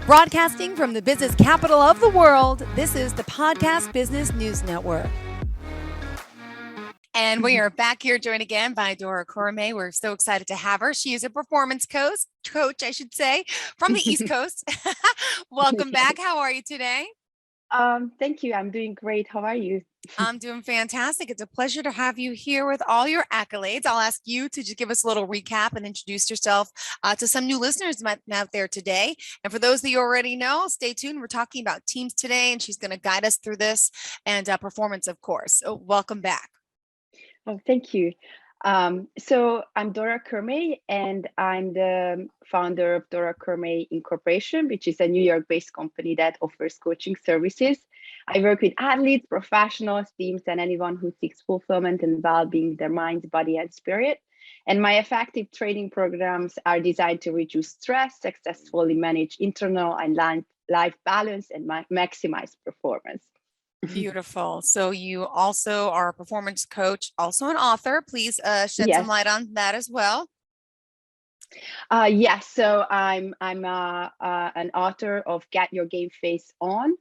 Broadcasting from the business capital of the world, this is the Podcast Business News Network. And we are back here joined again by Dora Kurimay. We're so excited to have her. She is a performance coach, I should say, from the East Coast. Welcome back. How are you today? Thank you. I'm doing great. How are you? I'm doing fantastic. It's a pleasure to have you here with all your accolades. I'll ask you to just give us a little recap and introduce yourself to some new listeners out there today. And for those that you already know, stay tuned. We're talking about teams today, and she's going to guide us through this and performance, of course. So welcome back. Oh, thank you. So I'm Dora Kurimay, and I'm the founder of Dora Kurimay Incorporation, which is a New York-based company that offers coaching services. I work with athletes, professionals, teams, and anyone who seeks fulfillment and well-being, their mind, body, and spirit. And my effective training programs are designed to reduce stress, successfully manage internal and life balance, and maximize performance. Beautiful. So you also are a performance coach, also an author. Please shed some light on that as well. Yes. So I'm an author of Get Your Game Face On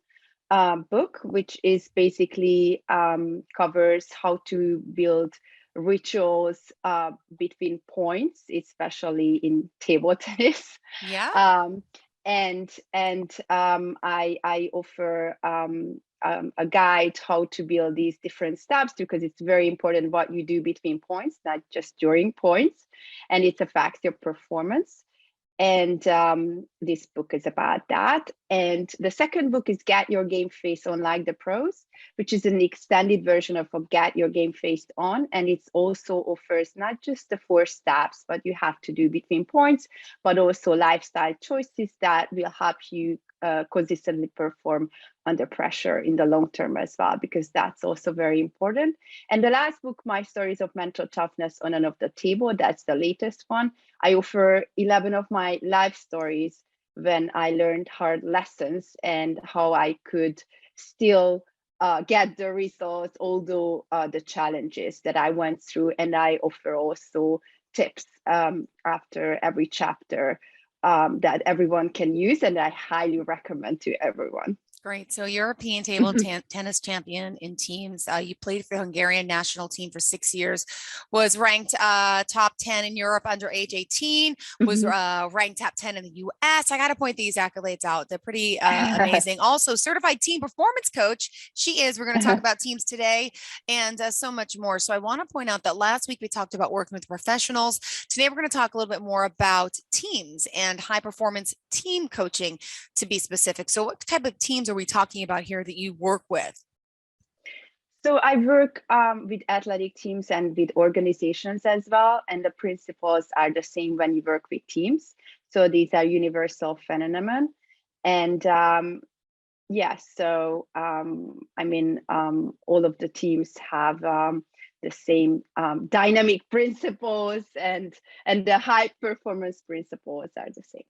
book, which is basically covers how to build rituals between points, especially in table tennis. Yeah. I offer a guide how to build these different steps, because it's very important what you do between points, not just during points, and it affects your performance. And this book is about that. And the second book is Get Your Game Face On Like the Pros, which is an extended version of Get Your Game Face On. And it also offers not just the 4 steps, what you have to do between points, but also lifestyle choices that will help you consistently perform under pressure in the long term as well, because that's also very important. And the last book, My Stories of Mental Toughness on and Off the Table, that's the latest one. I offer 11 of my life stories when I learned hard lessons and how I could still get the results, although the challenges that I went through. And I offer also tips after every chapter that everyone can use, and I highly recommend to everyone. Great. So European table tennis champion in teams. You played for the Hungarian national team for 6 years, was ranked top 10 in Europe under age 18, was ranked top 10 in the US. I got to point these accolades out. They're pretty amazing. Also certified team performance coach. She is. We're going to talk about teams today and so much more. So I want to point out that last week we talked about working with professionals. Today we're going to talk a little bit more about teams and high performance team coaching, to be specific. So what type of teams are we talking about here that you work with? So I work with athletic teams and with organizations as well. And the principles are the same when you work with teams. So these are universal phenomenon. And so I mean, all of the teams have the same dynamic principles, and the high performance principles are the same.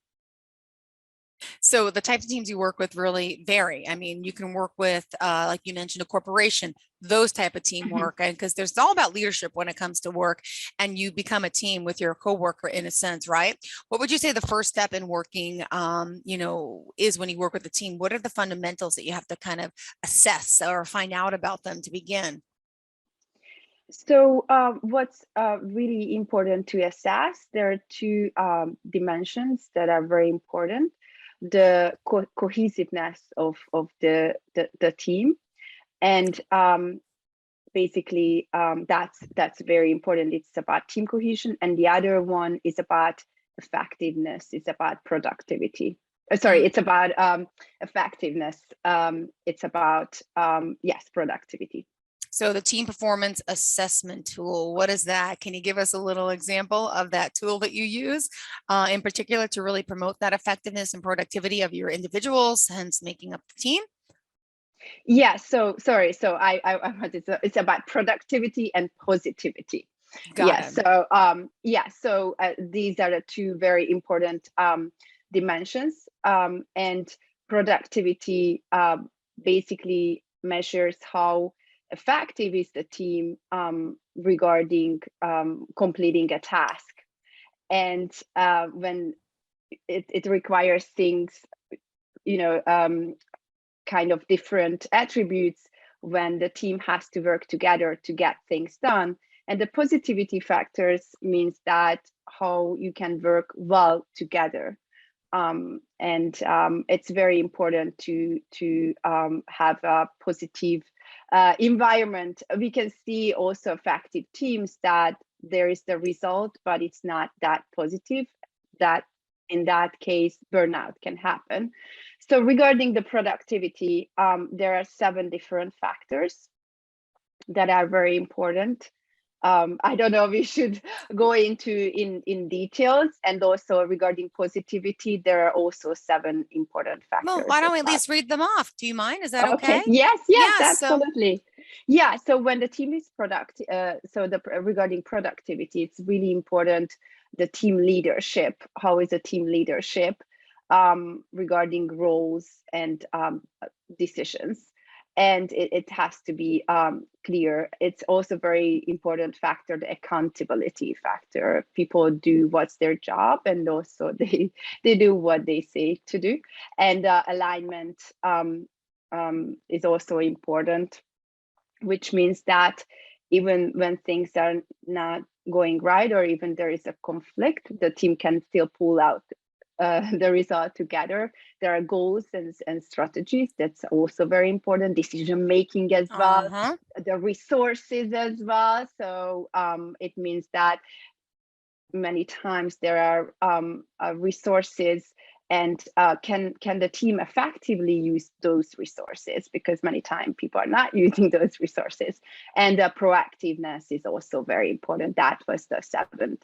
So the types of teams you work with really vary. I mean, you can work with, like you mentioned, a corporation, those type of teamwork, and because there's all about leadership when it comes to work, and you become a team with your coworker in a sense, right? What would you say the first step in working, is when you work with a team? What are the fundamentals that you have to kind of assess or find out about them to begin? So what's really important to assess, there are 2 dimensions that are very important. The cohesiveness of the team, and basically that's very important. It's about team cohesion, and the other one is about effectiveness. It's about productivity. It's about effectiveness. It's about productivity. So the team performance assessment tool, what is that? Can you give us a little example of that tool that you use in particular to really promote that effectiveness and productivity of your individuals, hence making up the team? Yeah, so sorry. So it's about productivity and positivity. Got it. So these are the 2 very important dimensions. And productivity basically measures how effective is the team regarding completing a task. And when it requires things kind of different attributes when the team has to work together to get things done. And the positivity factors means that how you can work well together. It's very important to have a positive environment. We can see also effective teams that there is the result, but it's not that positive. That in that case, burnout can happen. So regarding the productivity, there are 7 different factors that are very important. I don't know if we should go into in details, and also regarding positivity, there are also 7 important factors. Well, why don't we at least read them off? Do you mind? Is that okay? Yes, Yeah, absolutely. Yeah, so when the team is productive, regarding productivity, it's really important the team leadership. How is the team leadership regarding roles and decisions? And it has to be clear. It's also very important factor, the accountability factor. People do what's their job, and also they do what they say to do. And alignment is also important, which means that even when things are not going right, or even there is a conflict, the team can still pull out the result together. There are goals and strategies. That's also very important. Decision making as well, the resources as well. So it means that many times there are resources, and can the team effectively use those resources, because many times people are not using those resources. And proactiveness is also very important. That was the seventh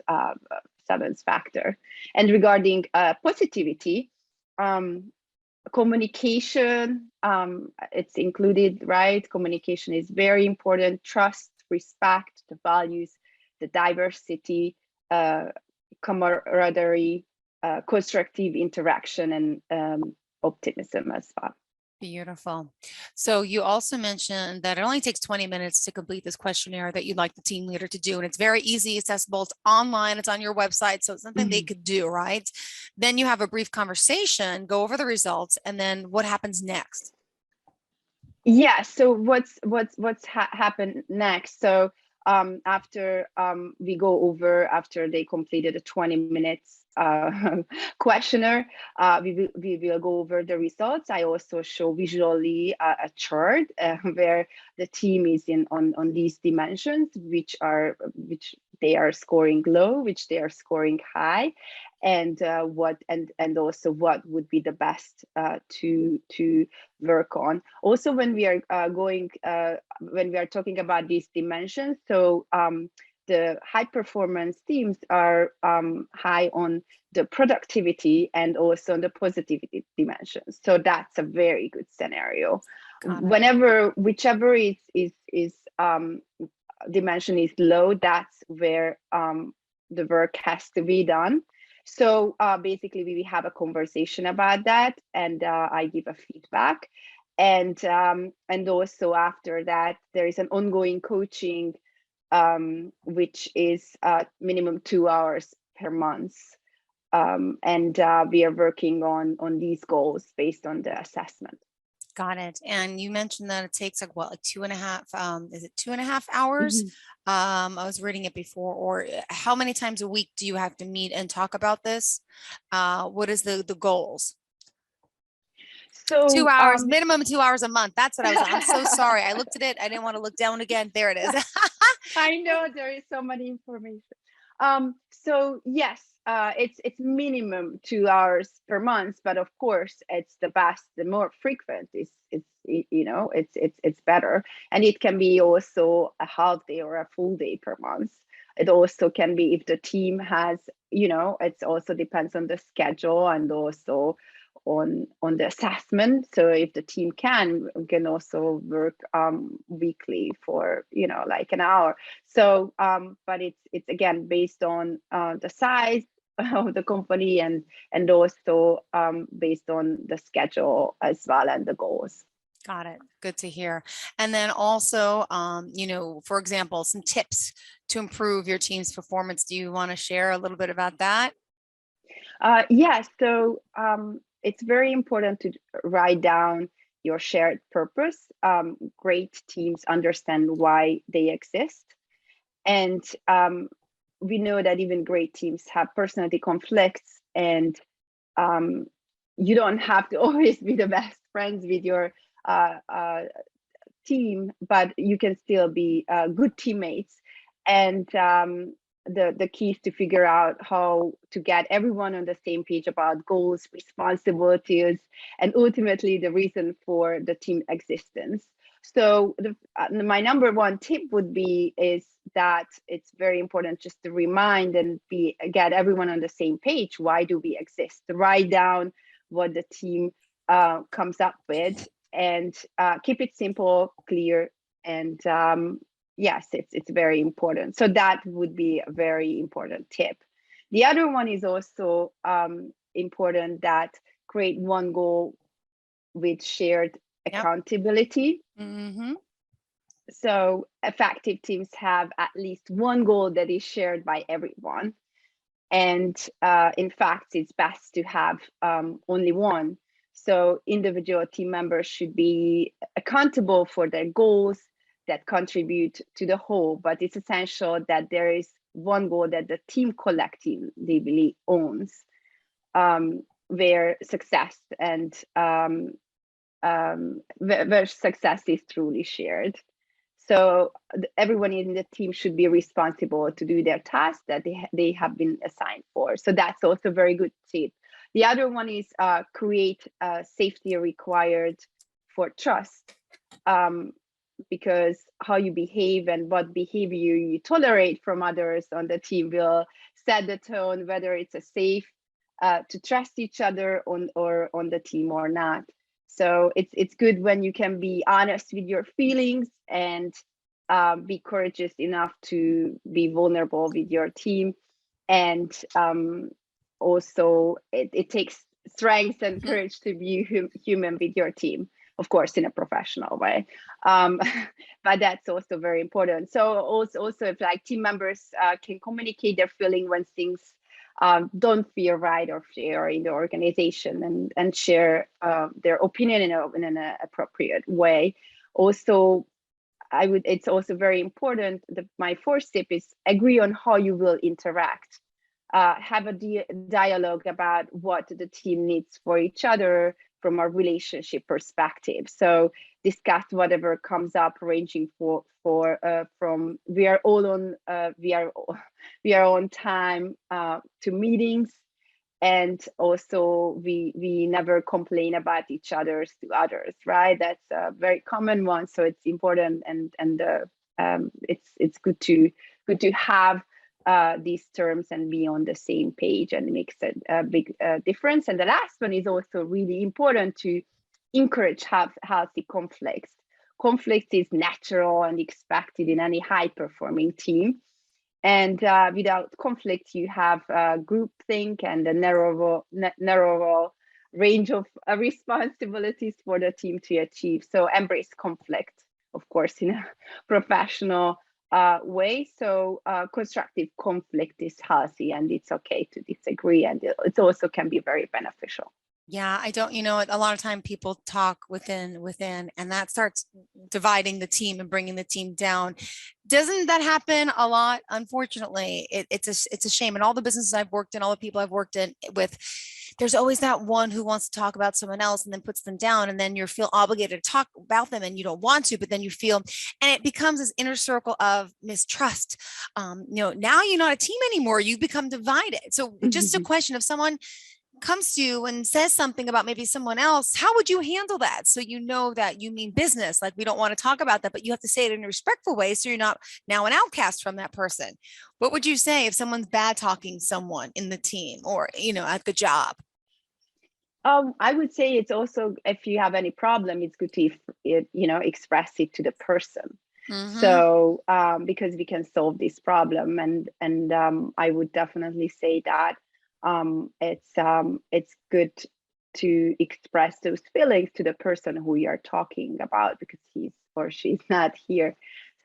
factor. And regarding positivity, communication, it's included, right? Communication is very important. Trust, respect, the values, the diversity, camaraderie, constructive interaction, and optimism as well. Beautiful. So you also mentioned that it only takes 20 minutes to complete this questionnaire that you'd like the team leader to do. And it's very easy, accessible, it's online, it's on your website. So it's something they could do, right? Then you have a brief conversation, go over the results, and then what happens next? Yeah, so what's happened next? So after we go over, after they completed a 20 minutes questionnaire, we will go over the results. I also show visually a chart where the team is on these dimensions, which they are scoring low, which they are scoring high, and also what would be the best to work on. Also, when we are when we are talking about these dimensions, so the high performance teams are high on the productivity and also on the positivity dimensions. So that's a very good scenario. Whichever is dimension is low, that's where the work has to be done. So basically we have a conversation about that, and I give a feedback. And also after that, there is an ongoing coaching, which is minimum 2 hours per month. And we are working on these goals based on the assessment. Got it. And you mentioned that it takes like 2.5, is it 2.5 hours? I was reading it before. Or how many times a week do you have to meet and talk about this? What is the goals? So 2 hours, minimum 2 hours a month. That's what I was, I'm so sorry. I looked at it. I didn't want to look down again. There it is. I know there is so much information. So yes, it's minimum 2 hours per month, but of course it's the best. The more frequent it's better, and it can be also a half day or a full day per month. It also can be if the team has, it also depends on the schedule and also on the assessment. So if the team can also work weekly for like an hour. So but it's again based on the size of the company, and also based on the schedule as well, and the goals. Got it. Good to hear. And then also, for example, some tips to improve your team's performance. Do you want to share a little bit about that? Yeah. So it's very important to write down your shared purpose. Great teams understand why they exist. And we know that even great teams have personality conflicts, and you don't have to always be the best friends with your team, but you can still be good teammates. And the key is to figure out how to get everyone on the same page about goals, responsibilities, and ultimately the reason for the team existence. So my number one tip would be is that it's very important just to remind and get everyone on the same page. Why do we exist? Write down what the team comes up with, and keep it simple, clear, and yes, it's very important. So that would be a very important tip. The other one is also important, that create one goal with shared accountability. Mm-hmm. So effective teams have at least one goal that is shared by everyone. And in fact, it's best to have only one. So individual team members should be accountable for their goals that contribute to the whole, but it's essential that there is one goal that the team collectively owns, where success and where success is truly shared. So everyone in the team should be responsible to do their tasks that they have been assigned for. So that's also a very good tip. The other one is create safety required for trust, because how you behave and what behavior you tolerate from others on the team will set the tone whether it's a safe to trust each other on the team or not. So it's good when you can be honest with your feelings and be courageous enough to be vulnerable with your team. And also it takes strength and courage to be human with your team, of course, in a professional way. But that's also very important. So also if like team members can communicate their feeling when things don't feel right or fair in the organization, and share their opinion in an appropriate way. Also, it's also very important that my fourth tip is agree on how you will interact. Have a dialogue about what the team needs for each other from a relationship perspective. So discuss whatever comes up, ranging from we are on time to meetings, and also we never complain about each other to others, right? That's a very common one. So it's important, and it's good to have these terms and be on the same page, and it makes a big difference. And the last one is also really important, to encourage healthy conflicts. Conflict is natural and expected in any high-performing team. And without conflict, you have groupthink and a narrower range of responsibilities for the team to achieve. So embrace conflict, of course, in a professional way. So constructive conflict is healthy, and it's okay to disagree, and it also can be very beneficial. Yeah, I don't, a lot of time people talk within, and that starts dividing the team and bringing the team down. Doesn't that happen a lot? Unfortunately, it's a shame. And all the businesses I've worked in, all the people I've worked in with, there's always that one who wants to talk about someone else and then puts them down, and then you feel obligated to talk about them, and you don't want to, but then you feel, and it becomes this inner circle of mistrust. Now you're not a team anymore. You become divided. So just a question, if someone comes to you and says something about maybe someone else, how would you handle that? So you know that you mean business, like we don't want to talk about that, but you have to say it in a respectful way, so you're not now an outcast from that person. What would you say if someone's bad talking someone in the team or at the job? I would say it's also, if you have any problem, it's good to express it to the person. Mm-hmm. So because we can solve this problem, and I would definitely say that it's good to express those feelings to the person who you're talking about, because he's or she's not here.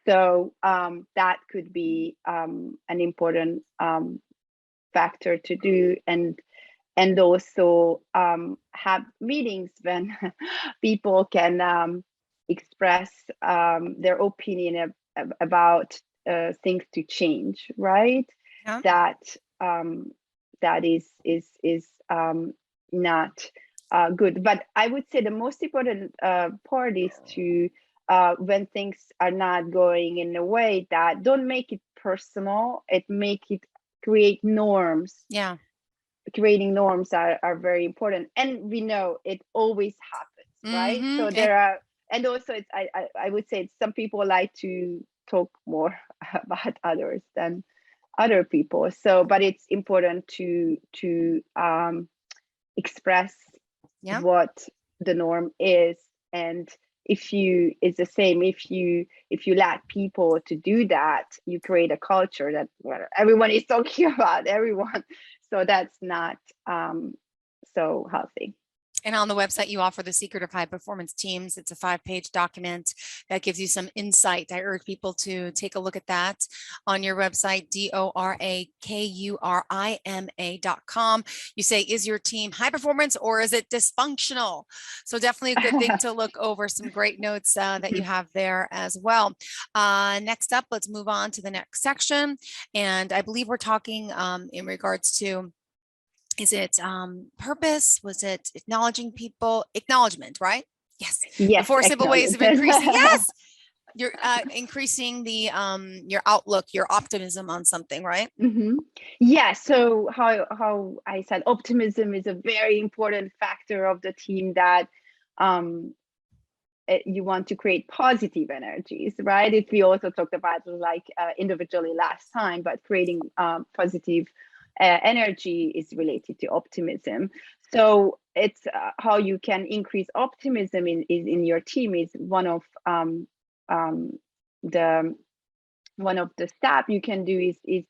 So that could be an important factor to do. And and also have meetings when people can express their opinion about things to change, right? Yeah. That that is not good. But I would say the most important part is to when things are not going in a way, that don't make it personal. It make it create norms. Yeah. Creating norms are very important, and we know it always happens, right? So And there are, and also it's I would say some people like to talk more about others than other people. So but it's important to express yeah. what the norm is. And if you, it's the same, if you let people to do that, you create a culture that everyone is talking about everyone. So that's not so healthy. And on the website, you offer The Secret of High Performance Teams. It's a 5-page document that gives you some insight. I urge people to take a look at that on your website, DoraKurima.com. You say, is your team high performance or is it dysfunctional? So definitely a good thing to look over. Some great notes that you have there as well. Next up, let's move on to the next section. And I believe we're talking in regards to, is it purpose? Was it acknowledging people? Acknowledgement, right? Yes. The Yes, 4 simple ways of increasing. acknowledgement. Yes. You're increasing the your outlook, your optimism on something, right? Yeah, so how I said optimism is a very important factor of the team, that um you want to create positive energies, right? If we also talked about like individually last time, but creating positive energy is related to optimism. So it's how you can increase optimism in your team is um, the one of the steps you can do is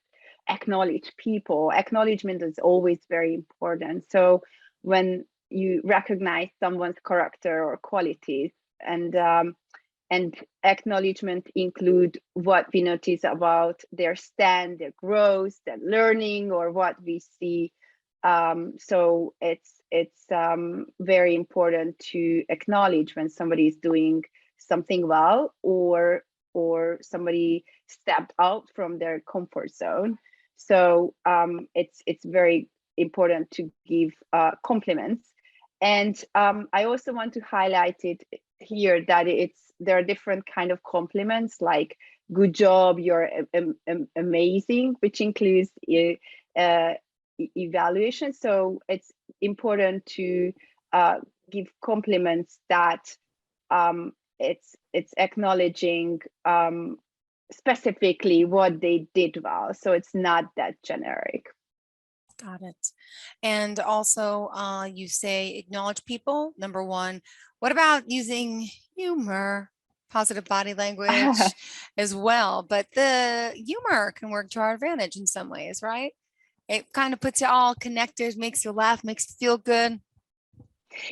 acknowledge people. Acknowledgement is always very important. So when you recognize someone's character or qualities, and acknowledgement include what we notice about their stand, their growth, their learning, or what we see. So it's very important to acknowledge when somebody is doing something well, or somebody stepped out from their comfort zone. So it's very important to give compliments. And I also want to highlight it here that there are different kind of compliments, like good job, you're amazing, which includes evaluation. So it's important to give compliments that it's acknowledging specifically what they did well. So it's not that generic. Got it. And also, you say acknowledge people. Number one, what about using humor, positive body language as well? But the humor can work to our advantage in some ways, right? It kind of puts you all connected, makes you laugh, makes you feel good.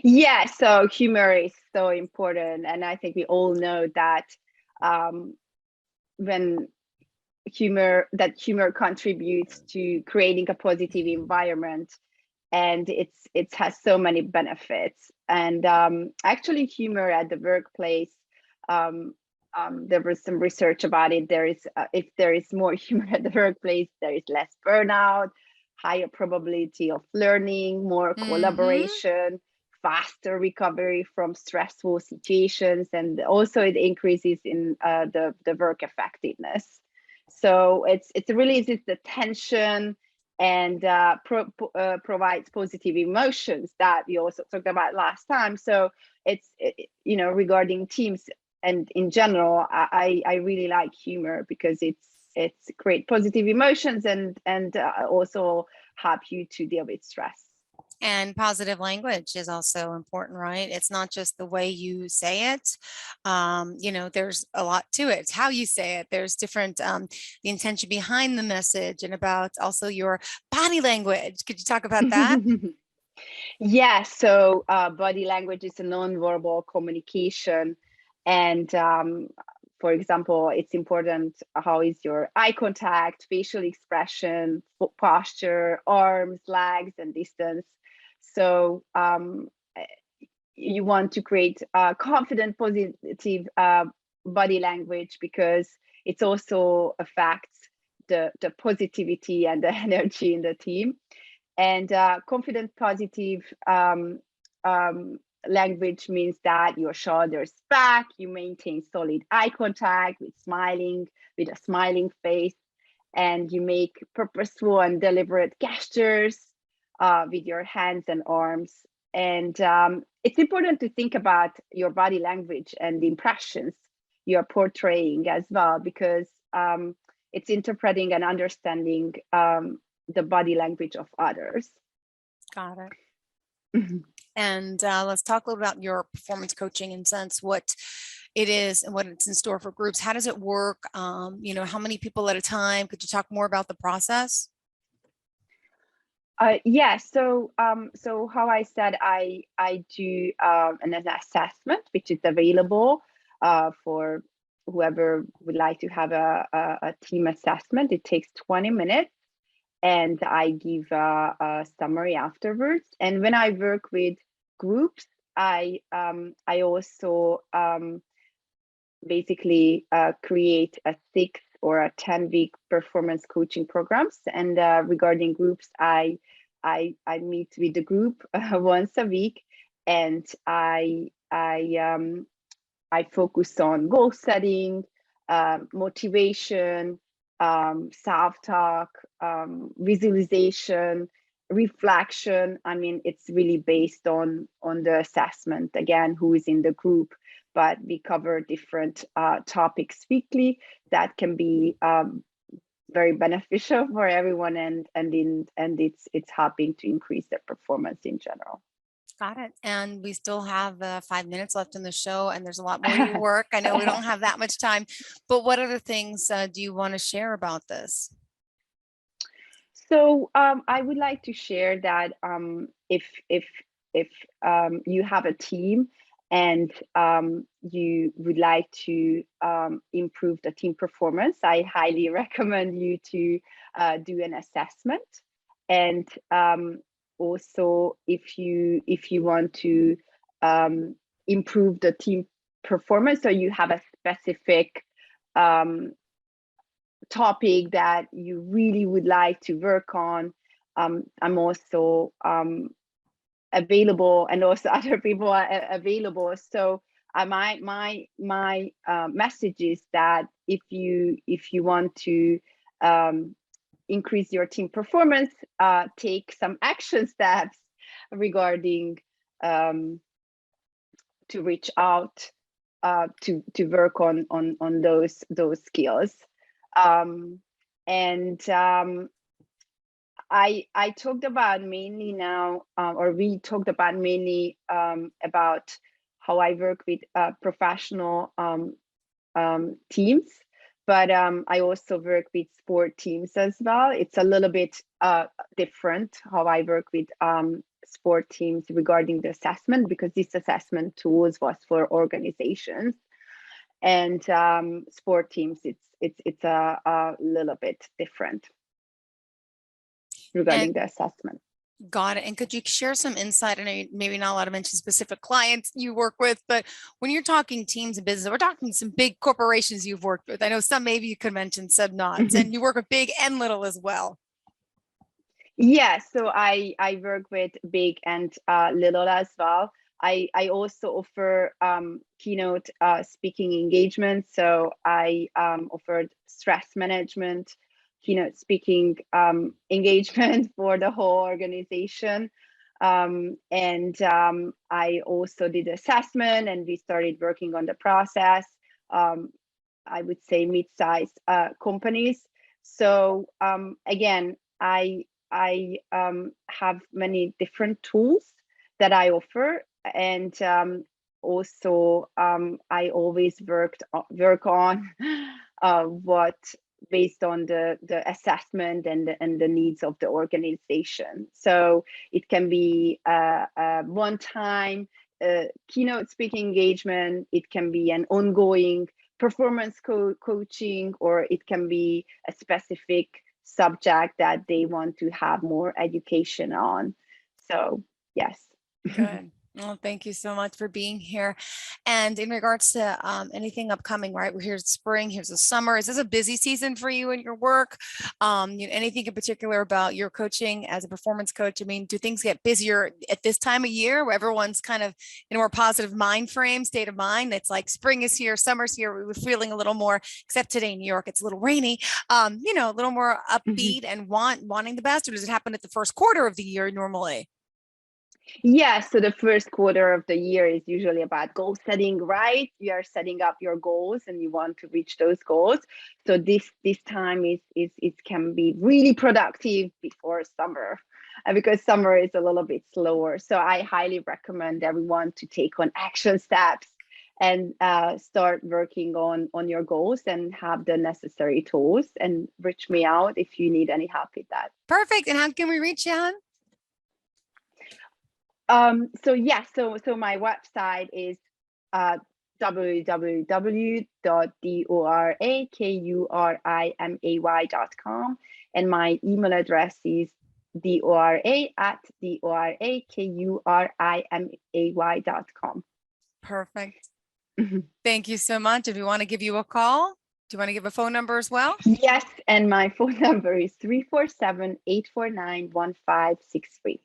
Yeah, so humor is so important. And I think we all know that when humor contributes to creating a positive environment, and it has so many benefits. And actually humor at the workplace, um, there was some research about it. There is if there is more humor at the workplace, there is less burnout, higher probability of learning, more collaboration, faster recovery from stressful situations, and also it increases in the work effectiveness. So it's really the tension, and provides positive emotions that we also talked about last time. So regarding teams and in general, I really like humor because it's create positive emotions, and also help you to deal with stress. And positive language is also important, right? It's not just the way you say it. There's a lot to it. It's how you say it. There's different, the intention behind the message, and about also your body language. Could you talk about that? Yeah, so body language is a non-verbal communication, and for example, it's important how is your eye contact, facial expression, posture, arms, legs, and distance. So you want to create confident, positive body language, because it also affects the positivity and the energy in the team. And confident, positive language means that your shoulders back, you maintain solid eye contact with a smiling face, and you make purposeful and deliberate gestures with your hands and arms. And it's important to think about your body language and the impressions you're portraying as well, because it's interpreting and understanding the body language of others. Got it. And let's talk a little about your performance coaching in sense, what it is and what it's in store for groups. How does it work? You know, how many people at a time? Could you talk more about the process? Yeah, so how I said, I do an assessment which is available for whoever would like to have a team assessment. It takes 20 minutes, and I give a summary afterwards. And when I work with groups, I also basically create a 6 or a 10-week performance coaching programs. And regarding groups, I meet with the group once a week, and I focus on goal setting, motivation, self-talk, visualization, reflection. I mean, it's really based on the assessment, again, who is in the group, but we cover different topics weekly that can be very beneficial for everyone, and it's helping to increase their performance in general. Got it. And we still have 5 minutes left in the show, and there's a lot more to your work. I know we don't have that much time, but what other things do you want to share about this? So I would like to share that if you have a team and you would like to improve the team performance, I highly recommend you to do an assessment. And also, if you want to improve the team performance, so you have a specific topic that you really would like to work on, I'm also available, and also other people are available. So my message is that if you want to increase your team performance, take some action steps regarding to reach out to work on those skills. I talked about mainly now, or we talked about mainly about how I work with professional teams, but I also work with sport teams as well. It's a little bit different how I work with sport teams regarding the assessment, because this assessment tools was for organizations, and sport teams, it's a little bit different regarding the assessment. Got it. And could you share some insight? I know maybe not allowed to mention specific clients you work with, but when you're talking teams and business, we're talking some big corporations you've worked with. I know some maybe you could mention, some not, and you work with big and little as well. Yeah, so I work with big and little as well. I also offer keynote speaking engagements. So I offered stress management, keynote speaking engagement for the whole organization. And I also did assessment, and we started working on the process. I would say mid-sized companies. So again, I have many different tools that I offer, and also I always work on what based on the assessment and the needs of the organization. So it can be a one-time keynote speaking engagement. It can be an ongoing performance coaching, or it can be a specific subject that they want to have more education on. So yes. Good. Well, thank you so much for being here. And in regards to anything upcoming, right? We're here's spring, here's the summer. Is this a busy season for you in your work? Anything in particular about your coaching as a performance coach? I mean, do things get busier at this time of year where everyone's kind of in a more positive mind frame, state of mind? It's like spring is here, summer's here. We're feeling a little more, except today in New York, it's a little rainy, a little more upbeat and wanting the best, or does it happen at the first quarter of the year normally? Yeah, so the first quarter of the year is usually about goal setting, right? You are setting up your goals and you want to reach those goals. So this time is it can be really productive before summer, because summer is a little bit slower. So I highly recommend everyone to take on action steps and start working on your goals and have the necessary tools, and reach me out if you need any help with that. Perfect. And how can we reach you, Hon? So my website is www.dorakurimay.com, and my email address is dora@dorakurimay.com. Perfect. Thank you so much. If we want to give you a call, do you want to give a phone number as well? Yes, and my phone number is 347-849-1563.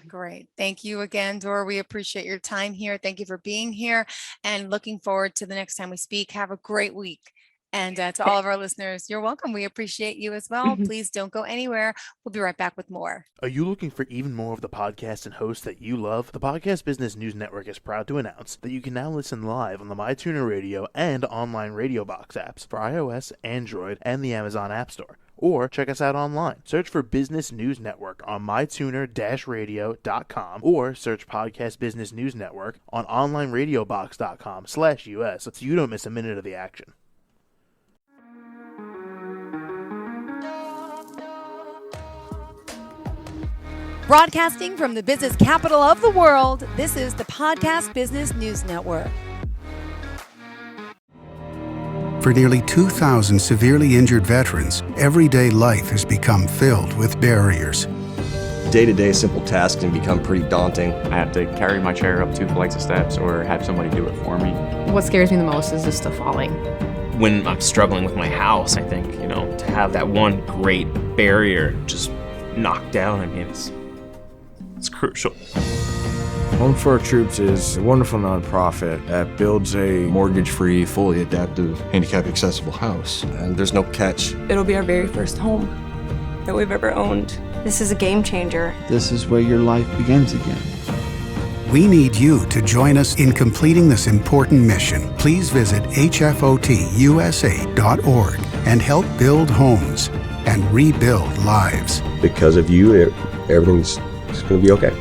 Great. Thank you again, Dora. We appreciate your time here. Thank you for being here, and looking forward to the next time we speak. Have a great week. And to all of our listeners, you're welcome. We appreciate you as well. Please don't go anywhere. We'll be right back with more. Are you looking for even more of the podcasts and hosts that you love? The Podcast Business News Network is proud to announce that you can now listen live on the MyTuner Radio and online Radio Box apps for iOS, Android, and the Amazon App Store. Or check us out online. Search for Business News Network on mytuner-radio.com, or search Podcast Business News Network on onlineradiobox.com/US so you don't miss a minute of the action. Broadcasting from the business capital of the world, this is the Podcast Business News Network. For nearly 2,000 severely injured veterans, everyday life has become filled with barriers. Day-to-day simple tasks can become pretty daunting. I have to carry my chair up 2 flights of steps or have somebody do it for me. What scares me the most is just the falling. When I'm struggling with my house, I think, to have that one great barrier just knocked down, I mean, it's crucial. Home for Our Troops is a wonderful nonprofit that builds a Mortgage-free, fully adaptive, handicap-accessible house. And there's no catch. It'll be our very first home that we've ever owned. This is a game changer. This is where your life begins again. We need you to join us in completing this important mission. Please visit hfotusa.org and help build homes and rebuild lives. Because of you, everything's going to be okay.